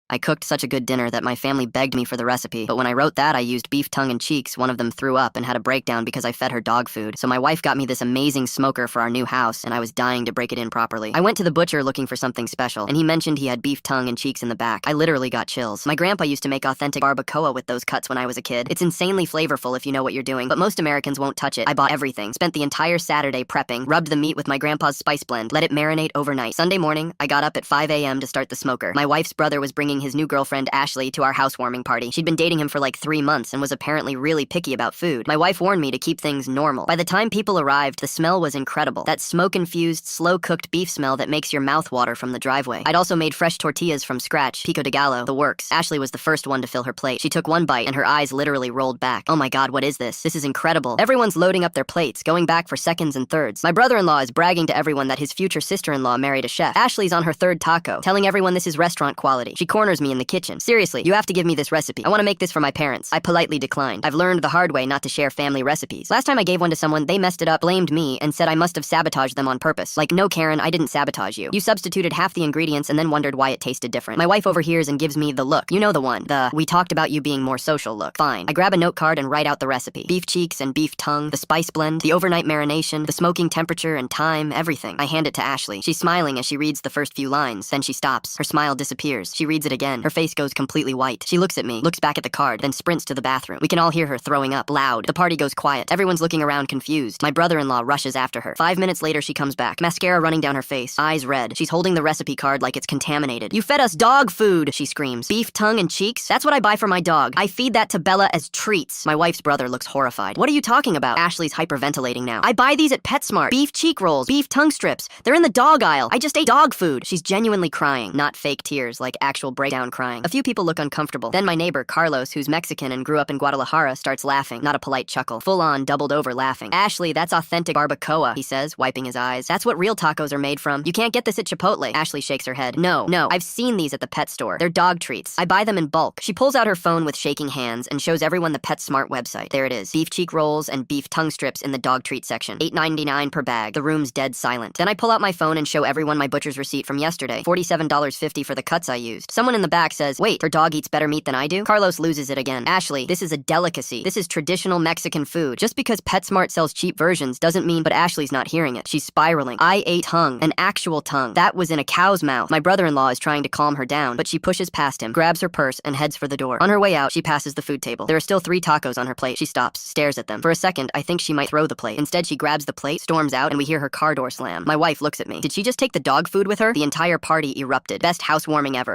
I cooked such a good dinner that my family begged me for the recipe, but when I wrote that I used beef tongue and cheeks, one of them threw up and had a breakdown because I fed her dog food. So my wife got me this amazing smoker for our new house, and I was dying to break it in properly. I went to the butcher looking for something special, and he mentioned he had beef tongue and cheeks in the back. I literally got chills. My grandpa used to make authentic barbacoa with those cuts when I was a kid. It's insanely flavorful if you know what you're doing, but most Americans won't touch it. I bought everything, spent the entire Saturday prepping, rubbed the meat with my grandpa's spice blend, let it marinate overnight. Sunday morning, I got up at 5 a.m. to start the smoker. My wife's brother was bringing his new girlfriend Ashley to our housewarming party. She'd been dating him for like 3 months and was apparently really picky about food. My wife warned me to keep things normal. By the time people arrived, the smell was incredible. That smoke-infused, slow-cooked beef smell that makes your mouth water from the driveway. I'd also made fresh tortillas from scratch, pico de gallo, the works. Ashley was the first one to fill her plate. She took one bite and her eyes literally rolled back. Oh my god, what is this? This is incredible. Everyone's loading up their plates, going back for seconds and thirds. My brother-in-law is bragging to everyone that his future sister-in-law married a chef. Ashley's on her third taco, telling everyone this is restaurant quality. She corners me in the kitchen. Seriously, you have to give me this recipe. I want to make this for my parents. I politely declined. I've learned the hard way not to share family recipes. Last time I gave one to someone, they messed it up, blamed me, and said I must have sabotaged them on purpose. Like, no, Karen, I didn't sabotage you. You substituted half the ingredients and then wondered why it tasted different. My wife overhears and gives me the look. You know the one. The, we talked about you being more social look. Fine. I grab a note card and write out the recipe. Beef cheeks and beef tongue, the spice blend, the overnight marination, the smoking temperature and time, everything. I hand it to Ashley. She's smiling as she reads the first few lines. Then she stops. Her smile disappears. She reads it again. Her face goes completely white. She looks at me, looks back at the card, then sprints to the bathroom. We can all hear her throwing up, loud. The party goes quiet. Everyone's looking around confused. My brother-in-law rushes after her. 5 minutes later, she comes back, mascara running down her face, eyes red. She's holding the recipe card like it's contaminated. You fed us dog food, she screams. Beef tongue and cheeks? That's what I buy for my dog. I feed that to Bella as treats. My wife's brother looks horrified. What are you talking about? Ashley's hyperventilating now. I buy these at PetSmart. Beef cheek rolls, beef tongue strips. They're in the dog aisle. I just ate dog food. She's genuinely crying, not fake tears, like actual breakdown crying. A few people look uncomfortable. Then my neighbor, Carlos, who's Mexican and grew up in Guadalajara, starts laughing. Not a polite chuckle. Full on, doubled over laughing. Ashley, that's authentic barbacoa, he says, wiping his eyes. That's what real tacos are made from. You can't get this at Chipotle. Ashley shakes her head. No, I've seen these at the pet store. They're dog treats. I buy them in bulk. She pulls out her phone with shaking hands and shows everyone the PetSmart website. There it is. Beef cheek rolls and beef tongue strips in the dog treat section. $8.99 per bag. The room's dead silent. Then I pull out my phone and show everyone my butcher's receipt from yesterday. $47.50 for the cuts I used. Someone in the back says, wait, her dog eats better meat than I do? Carlos loses it again. Ashley, this is a delicacy. This is traditional Mexican food. Just because PetSmart sells cheap versions doesn't mean, but Ashley's not hearing it. She's spiraling. I ate tongue. An actual tongue. That was in a cow's mouth. My brother-in-law is trying to calm her down, but she pushes past him, grabs her purse, and heads for the door. On her way out, she passes the food table. There are still 3 tacos on her plate. She stops, stares at them. For a second, I think she might throw the plate. Instead, she grabs the plate, storms out, and we hear her car door slam. My wife looks at me. Did she just take the dog food with her? The entire party erupted. Best housewarming ever.